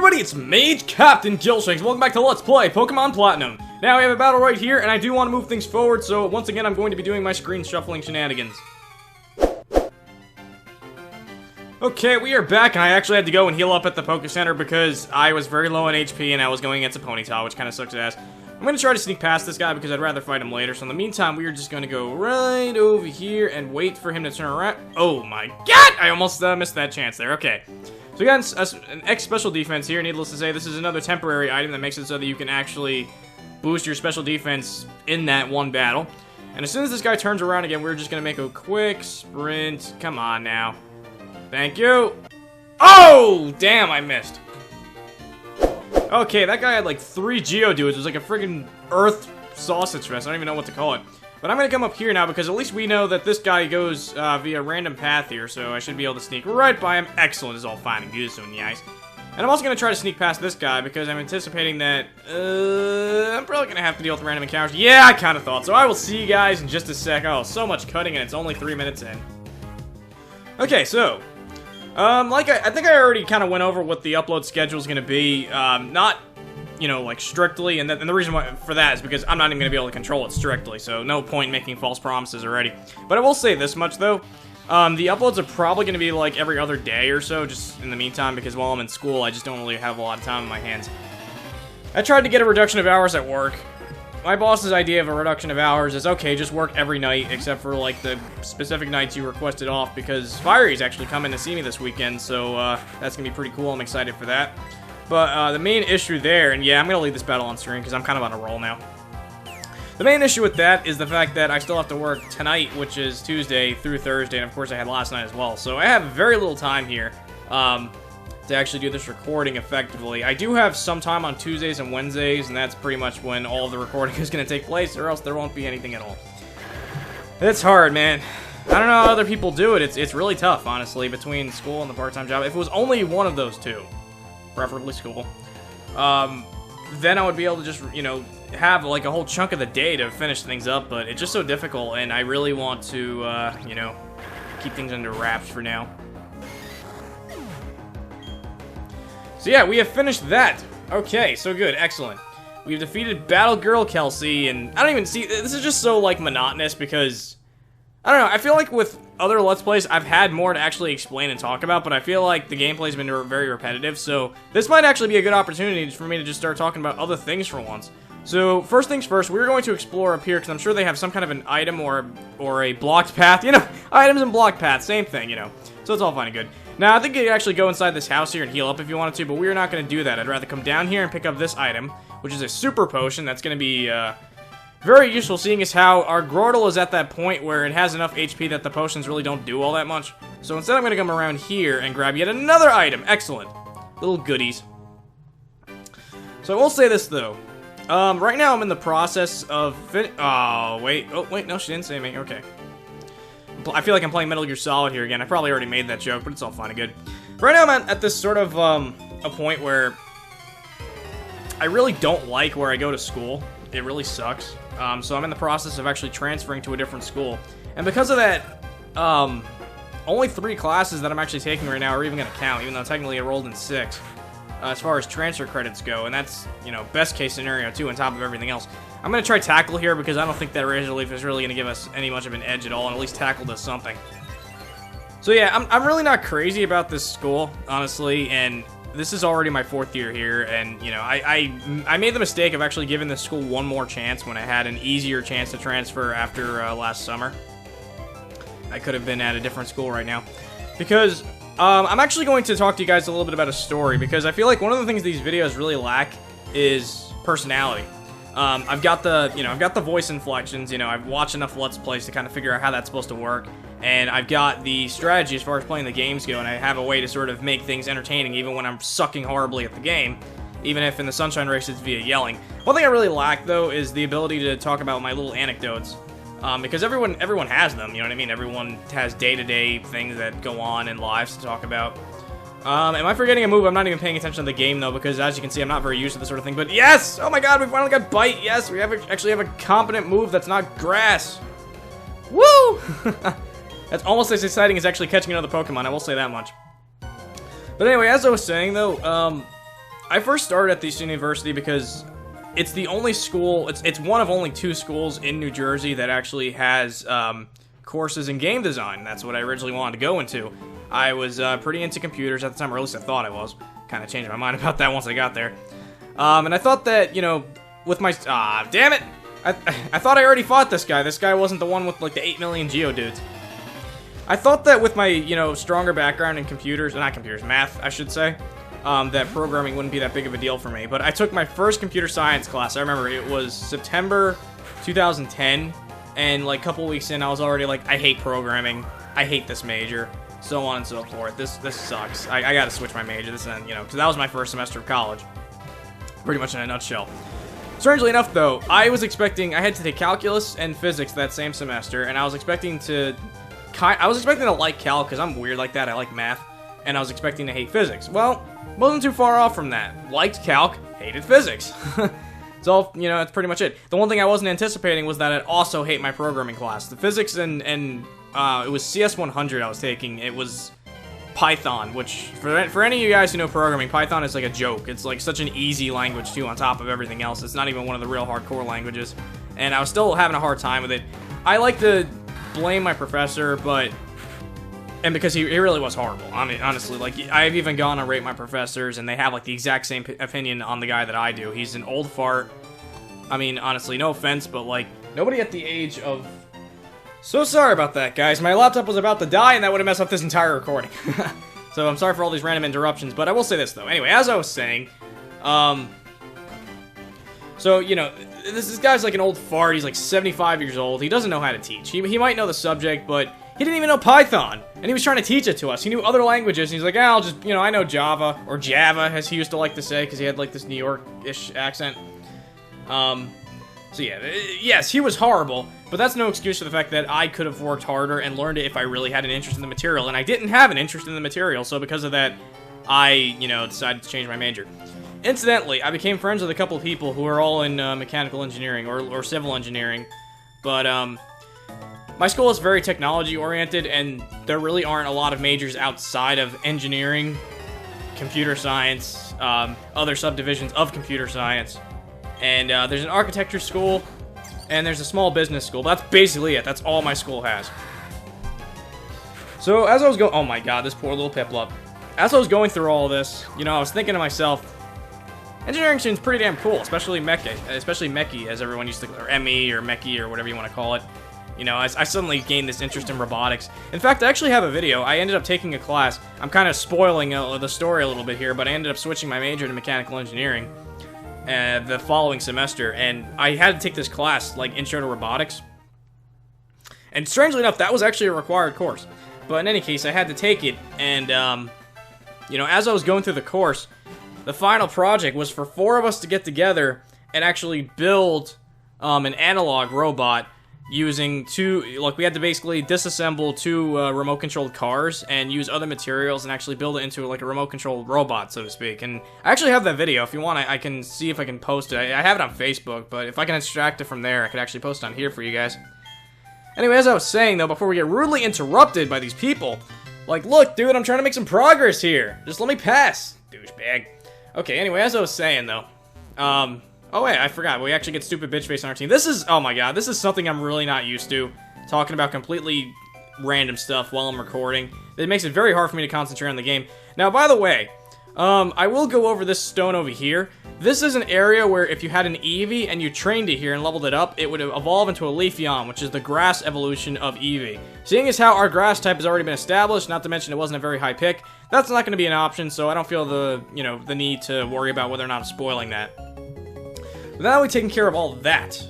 everybody, it's Mage Captain Gilshanks. Welcome back to Let's Play Pokemon Platinum. Now we have a battle right here, and I do want to move things forward, so once again I'm going to be doing my screen shuffling shenanigans. Okay, we are back, and I actually had to go and heal up at the Poké Center because I was very low on HP and I was going against a Ponyta, which kind of sucks ass. I'm going to try to sneak past this guy because I'd rather fight him later, so in the meantime we are just going to go right over here and wait for him to turn around. Oh my god! I almost missed that chance there, okay. So we got an X special defense here. Needless to say, this is another temporary item that makes it so that you can actually boost your special defense in that one battle. And as soon as this guy turns around again, we're just going to make a quick sprint. Come on now. Thank you. Oh! Damn, I missed. Okay, that guy had like 3 Geodudes. It was like a friggin' Earth sausage fest. I don't even know what to call it. But I'm going to come up here now because at least we know that this guy goes via a random path here, so I should be able to sneak right by him. Excellent, is all fine and good, so nice. And I'm also going to try to sneak past this guy because I'm anticipating that I'm probably going to have to deal with random encounters. Yeah, I kind of thought so. I will see you guys in just a sec. Oh, so much cutting and it's only 3 minutes in. Okay, so I think I already kind of went over what the upload schedule is going to be. Not, you know, like strictly, and the reason why for that is because I'm not even going to be able to control it strictly, so no point making false promises already. But I will say this much, though. The uploads are probably going to be like every other day or so, just in the meantime, because while I'm in school, I just don't really have a lot of time in my hands. I tried to get a reduction of hours at work. My boss's idea of a reduction of hours is, okay, just work every night, except for, like, the specific nights you requested off, because Firey's actually coming to see me this weekend, so, that's gonna be pretty cool. I'm excited for that. But, the main issue there, and yeah, I'm gonna leave this battle on screen, because I'm kind of on a roll now. The main issue with that is the fact that I still have to work tonight, which is Tuesday through Thursday, and of course I had last night as well, so I have very little time here, to actually do this recording effectively. I do have some time on Tuesdays and Wednesdays, and that's pretty much when all of the recording is going to take place, or else there won't be anything at all. It's hard, man. I don't know how other people do it. It's really tough, honestly, between school and the part-time job. If it was only one of those two, preferably school, then I would be able to just, you know, have like a whole chunk of the day to finish things up, but it's just so difficult, and I really want to, you know, keep things under wraps for now. So yeah, we have finished that. Okay, so good, excellent. We've defeated Battle Girl Kelsey, and I don't even see, this is just so, like, monotonous because, I don't know, I feel like with other Let's Plays, I've had more to actually explain and talk about, but I feel like the gameplay's been very repetitive, so this might actually be a good opportunity for me to just start talking about other things for once. So, first things first, we're going to explore up here, because I'm sure they have some kind of an item or a blocked path, you know, items and blocked paths, same thing, you know, so it's all fine and good. Now, I think you could actually go inside this house here and heal up if you wanted to, but we're not going to do that. I'd rather come down here and pick up this item, which is a super potion. That's going to be very useful, seeing as how our Grotle is at that point where it has enough HP that the potions really don't do all that much. So instead, I'm going to come around here and grab yet another item. Excellent. Little goodies. So I will say this, though. Right now, I'm in the process of... Oh, wait, no, she didn't say me. Okay. I feel like I'm playing Metal Gear Solid here again. I probably already made that joke, but it's all fine and good. Right now, I'm at this sort of, a point where I really don't like where I go to school. It really sucks. So I'm in the process of actually transferring to a different school. And because of that, only 3 classes that I'm actually taking right now are even going to count, even though I'm technically enrolled in 6. As far as transfer credits go, and that's, you know, best case scenario, too, on top of everything else. I'm going to try Tackle here because I don't think that Razor Leaf is really going to give us any much of an edge at all, and at least Tackle does something. So yeah, I'm really not crazy about this school, honestly, and this is already my 4th year here, and, you know, I made the mistake of actually giving this school one more chance when I had an easier chance to transfer after last summer. I could have been at a different school right now. Because I'm actually going to talk to you guys a little bit about a story, because I feel like one of the things these videos really lack is personality. I've got the voice inflections, you know, I've watched enough Let's Plays to kind of figure out how that's supposed to work, and I've got the strategy as far as playing the games go, and I have a way to sort of make things entertaining even when I'm sucking horribly at the game, even if in the Sunshine Race it's via yelling. One thing I really lack, though, is the ability to talk about my little anecdotes. Because everyone has them, you know what I mean? Everyone has day-to-day things that go on in lives to talk about. Am I forgetting a move? I'm not even paying attention to the game, though, because as you can see, I'm not very used to this sort of thing. But yes! Oh my god, we finally got Bite! Yes, we actually have a competent move that's not Grass! Woo! That's almost as exciting as actually catching another Pokemon, I will say that much. But anyway, as I was saying, though, I first started at this university because it's the only school, it's one of only 2 schools in New Jersey that actually has courses in game design. That's what I originally wanted to go into. I was pretty into computers at the time, or at least I thought I was. Kind of changed my mind about that once I got there. And I thought that, you know, with my... damn it! I thought I already fought this guy. This guy wasn't the one with, like, the 8 million Geodudes. I thought that with my, you know, stronger background in computers, not computers, math, I should say, that programming wouldn't be that big of a deal for me. But I took my first computer science class. I remember it was September 2010, and, like, a couple weeks in, I was already like, I hate programming. I hate this major. So on and so forth. This sucks. I gotta switch my major. This, you know, because that was my first semester of college. Pretty much in a nutshell. Strangely enough, though, I had to take calculus and physics that same semester, and I was expecting to like calc, because I'm weird like that, I like math, and I was expecting to hate physics. Well, wasn't too far off from that. Liked calc, hated physics. It's all, you know, that's pretty much it. The one thing I wasn't anticipating was that I'd also hate my programming class. The physics and it was CS 100 I was taking. It was Python, which, for any of you guys who know programming, Python is like a joke. It's like such an easy language, too, on top of everything else. It's not even one of the real hardcore languages. And I was still having a hard time with it. I like to blame my professor, and because he really was horrible. I mean, honestly, like, I've even gone and rate my professors, and they have, like, the exact same opinion on the guy that I do. He's an old fart. I mean, honestly, no offense, but, like, nobody at the age of... So sorry about that, guys. My laptop was about to die, and that would have messed up this entire recording. So I'm sorry for all these random interruptions, but I will say this, though. Anyway, as I was saying, so, you know, this guy's like an old fart. He's like 75 years old. He doesn't know how to teach. He might know the subject, but he didn't even know Python. And he was trying to teach it to us. He knew other languages, and he's like, I'll just, you know, I know Java, or Java, as he used to like to say, because he had, like, this New York-ish accent. So yeah, yes, he was horrible, but that's no excuse for the fact that I could have worked harder and learned it if I really had an interest in the material, and I didn't have an interest in the material, so because of that, I, you know, decided to change my major. Incidentally, I became friends with a couple of people who are all in mechanical engineering or civil engineering, but my school is very technology-oriented, and there really aren't a lot of majors outside of engineering, computer science, other subdivisions of computer science. And there's an architecture school, and there's a small business school. That's basically it. That's all my school has. So as I was going... Oh my god, this poor little Piplup. As I was going through all this, you know, I was thinking to myself, engineering seems pretty damn cool, especially Mechie, as everyone used to... Or ME, or Mechie, or whatever you want to call it. You know, I suddenly gained this interest in robotics. In fact, I actually have a video. I ended up taking a class. I'm kind of spoiling the story a little bit here, but I ended up switching my major to mechanical engineering the following semester, and I had to take this class, like, Intro to Robotics. And strangely enough, that was actually a required course. But in any case, I had to take it, and, you know, as I was going through the course, the final project was for 4 of us to get together and actually build an analog robot using we had to basically disassemble 2 remote-controlled cars and use other materials and actually build it into, like, a remote-controlled robot, so to speak. And I actually have that video. If you want, I can see if I can post it. I have it on Facebook, but if I can extract it from there, I could actually post it on here for you guys. Anyway, as I was saying, though, before we get rudely interrupted by these people, like, look, dude, I'm trying to make some progress here. Just let me pass, douchebag. Okay, anyway, as I was saying, though, oh wait, I forgot. We actually get Stupid Bitch Face on our team. This is, oh my god, this is something I'm really not used to. Talking about completely random stuff while I'm recording. It makes it very hard for me to concentrate on the game. Now, by the way, I will go over this stone over here. This is an area where if you had an Eevee and you trained it here and leveled it up, it would evolve into a Leafeon, which is the grass evolution of Eevee. Seeing as how our grass type has already been established, not to mention it wasn't a very high pick, that's not going to be an option, so I don't feel the need to worry about whether or not I'm spoiling that. Now that we've taken care of all that,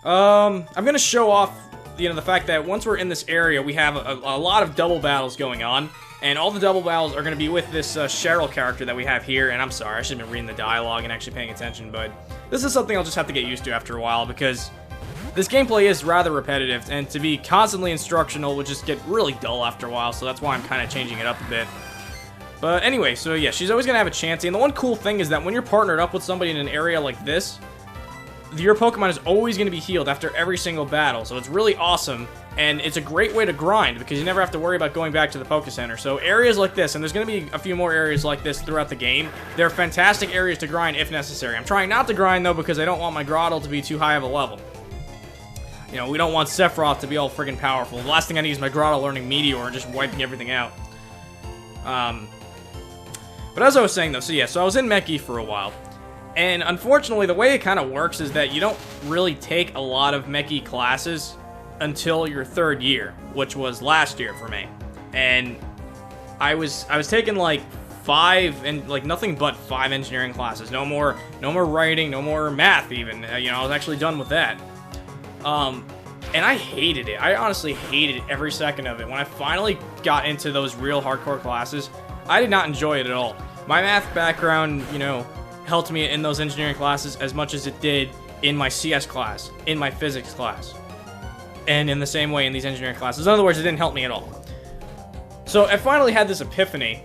I'm going to show off, the fact that once we're in this area, we have a lot of double battles going on, and all the double battles are going to be with this Cheryl character that we have here, and I'm sorry, I should have been reading the dialogue and actually paying attention, but this is something I'll just have to get used to after a while, because this gameplay is rather repetitive, and to be constantly instructional would just get really dull after a while, so that's why I'm kind of changing it up a bit. But anyway, so yeah, she's always going to have a chance, and the one cool thing is that when you're partnered up with somebody in an area like this, your Pokemon is always going to be healed after every single battle, so it's really awesome, and it's a great way to grind, because you never have to worry about going back to the Poké Center. So areas like this, and there's going to be a few more areas like this throughout the game, they're fantastic areas to grind if necessary. I'm trying not to grind, though, because I don't want my Grotle to be too high of a level. You know, we don't want Sephiroth to be all friggin' powerful. The last thing I need is my Grotle learning Meteor and just wiping everything out. But as I was saying, though, so yeah, so I was in Meki for a while. And unfortunately, the way it kind of works is that you don't really take a lot of Meki classes until your 3rd year, which was last year for me. And I was taking like 5 and like nothing but 5 engineering classes. No more writing, no more math even. You know, I was actually done with that. And I hated it. I honestly hated every second of it. When I finally got into those real hardcore classes, I did not enjoy it at all. My math background, you know, helped me in those engineering classes as much as it did in my CS class, in my physics class, and in the same way in these engineering classes. In other words, it didn't help me at all. So I finally had this epiphany.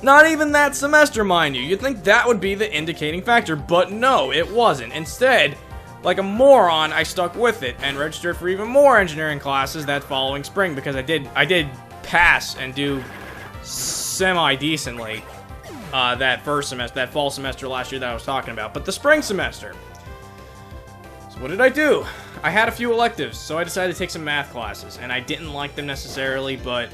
Not even that semester, mind you. You'd think that would be the indicating factor, but no, it wasn't. Instead, like a moron, I stuck with it and registered for even more engineering classes that following spring, because I did pass and do semi-decently that first semester, that fall semester last year that I was talking about. But the spring semester, so what did I do? I had a few electives, so I decided to take some math classes, and I didn't like them necessarily, but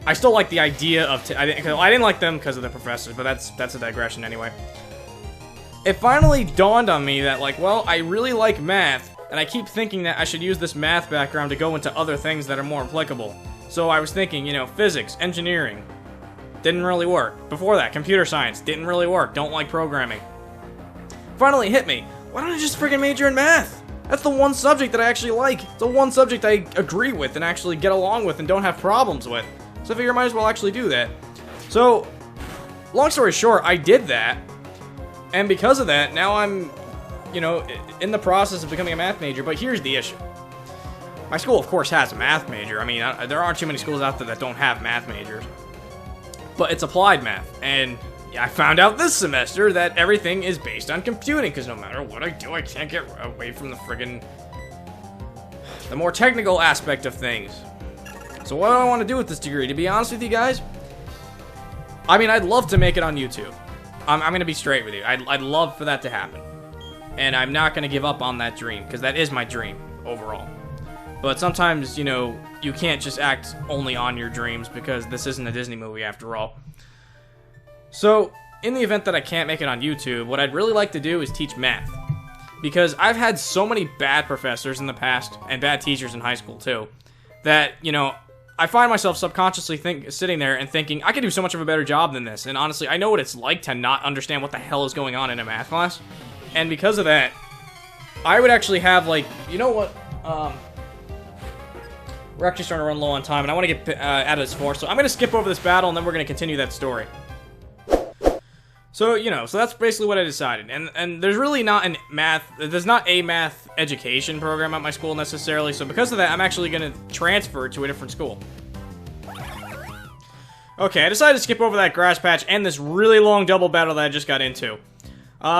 I still like the idea of I didn't like them because of the professors, but that's a digression anyway. It finally dawned on me that, like, well, I really like math, and I keep thinking that I should use this math background to go into other things that are more applicable. So I was thinking, you know, physics, engineering, didn't really work. Before that, computer science, didn't really work, don't like programming. Finally hit me, why don't I just friggin' major in math? That's the one subject that I actually like. It's the one subject I agree with and actually get along with and don't have problems with. So I figure I might as well actually do that. So, long story short, I did that. And because of that, now I'm, you know, in the process of becoming a math major. But here's the issue. My school, of course, has a math major. I mean, there aren't too many schools out there that don't have math majors. But it's applied math. And I found out this semester that everything is based on computing. Because no matter what I do, I can't get away from the friggin' the more technical aspect of things. So what do I want to do with this degree? To be honest with you guys, I mean, I'd love to make it on YouTube. I'm going to be straight with you. I'd love for that to happen. And I'm not going to give up on that dream, because that is my dream, overall. But sometimes, you know, you can't just act only on your dreams, because this isn't a Disney movie, after all. So, in the event that I can't make it on YouTube, what I'd really like to do is teach math. Because I've had so many bad professors in the past, and bad teachers in high school, too, that, you know, I find myself subconsciously sitting there and thinking, I could do so much of a better job than this. And honestly, I know what it's like to not understand what the hell is going on in a math class. And because of that, I would actually have, like, you know what? We're actually starting to run low on time, and I want to get out of this forest. So I'm going to skip over this battle, and then we're going to continue that story. So, you know, so that's basically what I decided. And there's really not there's not a math education program at my school necessarily. So because of that, I'm actually going to transfer to a different school. Okay, I decided to skip over that grass patch and this really long double battle that I just got into.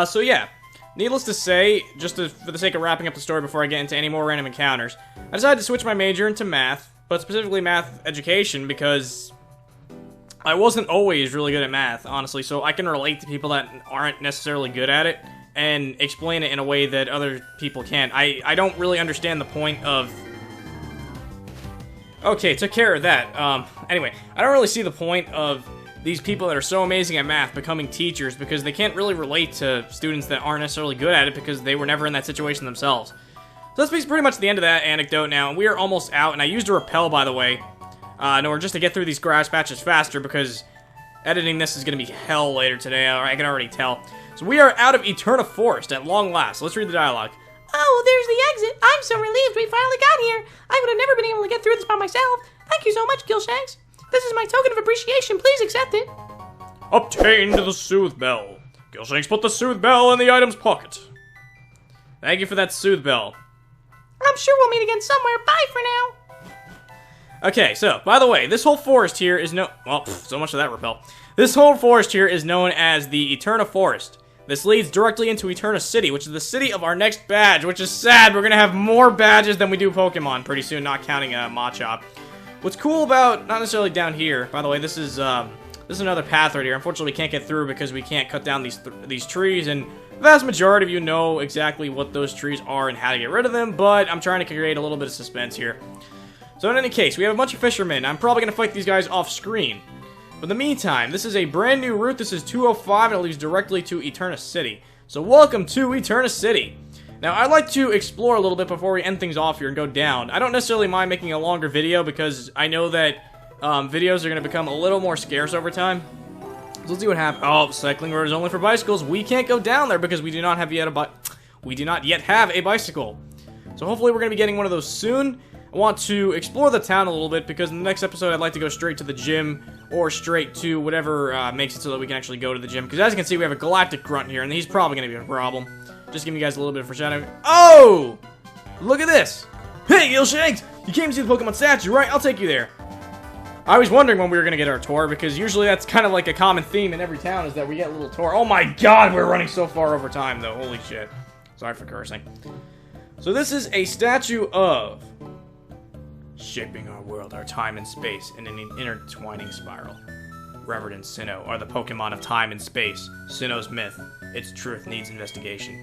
So yeah, needless to say, just for the sake of wrapping up the story before I get into any more random encounters, I decided to switch my major into math, but specifically math education, because I wasn't always really good at math, honestly, so I can relate to people that aren't necessarily good at it and explain it in a way that other people can't. I don't really understand the point of... Okay, took care of that. Anyway, I don't really see the point of these people that are so amazing at math becoming teachers, because they can't really relate to students that aren't necessarily good at it because they were never in that situation themselves. So that's pretty much the end of that anecdote now, and we are almost out, and I used a repel, by the way, in order just to get through these grass patches faster, because editing this is going to be hell later today, I can already tell. So we are out of Eterna Forest at long last. Let's read the dialogue. Oh, there's the exit. I'm so relieved we finally got here. I would have never been able to get through this by myself. Thank you so much, Gilshanks. This is my token of appreciation. Please accept it. Obtained the Soothe Bell. Gilshanks put the Soothe Bell in the item's pocket. Thank you for that Soothe Bell. I'm sure we'll meet again somewhere. Bye for now. Okay, so, by the way, this whole forest here is so much of that repel. This whole forest here is known as the Eterna Forest. This leads directly into Eterna City, which is the city of our next badge, which is sad. We're gonna have more badges than we do Pokemon pretty soon, not counting Machop. What's cool about, not necessarily down here, by the way, this is another path right here. Unfortunately, we can't get through because we can't cut down these trees, and the vast majority of you know exactly what those trees are and how to get rid of them, but I'm trying to create a little bit of suspense here. So in any case, we have a bunch of fishermen. I'm probably gonna fight these guys off screen. But in the meantime, this is a brand new route. This is 205, and it leads directly to Eterna City. So welcome to Eterna City. Now, I'd like to explore a little bit before we end things off here and go down. I don't necessarily mind making a longer video because I know that videos are going to become a little more scarce over time. So let's see what happens. Oh, cycling road is only for bicycles. We can't go down there because we do not yet have a bicycle. So hopefully we're going to be getting one of those soon. I want to explore the town a little bit because in the next episode I'd like to go straight to the gym or straight to whatever makes it so that we can actually go to the gym. Because as you can see, we have a galactic grunt here, and he's probably going to be a problem. Just giving you guys a little bit of foreshadowing. Oh! Look at this! Hey, Gilshanks! You came to see the Pokemon statue, right? I'll take you there. I was wondering when we were going to get our tour, because usually that's kind of like a common theme in every town, is that we get a little tour. Oh my god, we're running so far over time, though. Holy shit. Sorry for cursing. So this is a statue of... shaping our world, our time and space, in an intertwining spiral. Revered and Sinnoh are the Pokemon of time and space. Sinnoh's myth, its truth needs investigation.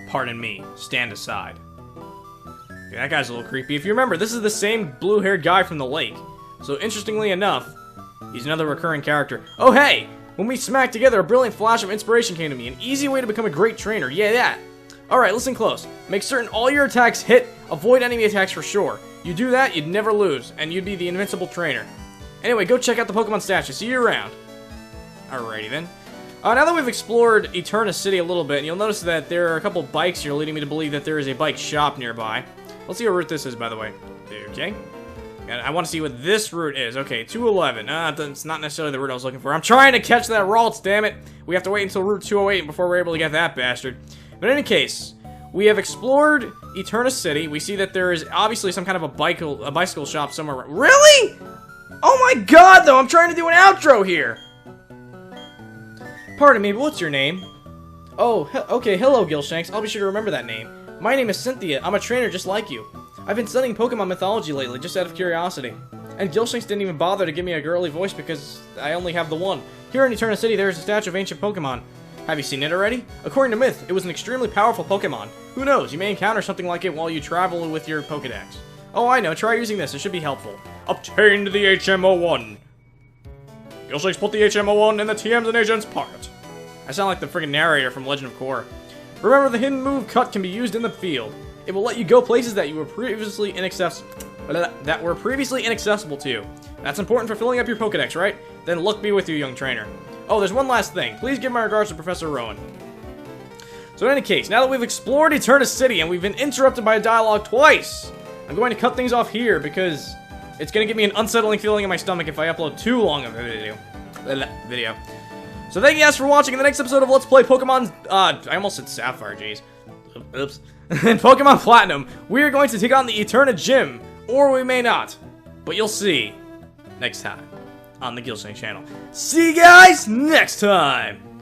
Pardon me, stand aside. Okay, that guy's a little creepy. If you remember, this is the same blue-haired guy from the lake. So interestingly enough, he's another recurring character. Oh hey! When we smacked together, a brilliant flash of inspiration came to me. An easy way to become a great trainer. Yeah, that. Alright, listen close. Make certain all your attacks hit. Avoid enemy attacks for sure. You do that, you'd never lose, and you'd be the invincible trainer. Anyway, go check out the Pokemon statue. See you around. Alrighty then. Now that we've explored Eterna City a little bit, and you'll notice that there are a couple bikes here leading me to believe that there is a bike shop nearby. Let's see what route this is, by the way. Okay. And I want to see what this route is. Okay, 211. That's not necessarily the route I was looking for. I'm trying to catch that Ralts, damn it. We have to wait until Route 208 before we're able to get that bastard. But in any case, we have explored Eterna City. We see that there is obviously some kind of a bicycle shop somewhere. Really? Oh my god, though, I'm trying to do an outro here. Pardon me, but what's your name? Oh, okay, hello, Gilshanks. I'll be sure to remember that name. My name is Cynthia. I'm a trainer just like you. I've been studying Pokemon mythology lately, just out of curiosity. And Gilshanks didn't even bother to give me a girly voice because I only have the one. Here in Eterna City, there is a statue of ancient Pokemon. Have you seen it already? According to myth, it was an extremely powerful Pokemon. Who knows, you may encounter something like it while you travel with your Pokedex. Oh, I know, try using this, it should be helpful. Obtained the HM01. Gilshanks put the HM01 in the TM's and Agent's pocket. I sound like the friggin' narrator from Legend of Korra. Remember, the hidden move Cut can be used in the field. It will let you go places that you were previously inaccessible to. That's important for filling up your Pokedex, right? Then luck be with you, young trainer. Oh, there's one last thing. Please give my regards to Professor Rowan. So in any case, now that we've explored Eterna City and we've been interrupted by a dialogue twice, I'm going to cut things off here because it's going to give me an unsettling feeling in my stomach if I upload too long of a video. So thank you guys for watching. In the next episode of Let's Play Pokemon, I almost said Sapphire, jeez. Oops. In Pokemon Platinum, we are going to take on the Eterna Gym, or we may not. But you'll see next time on the Gilshanks channel. See you guys next time!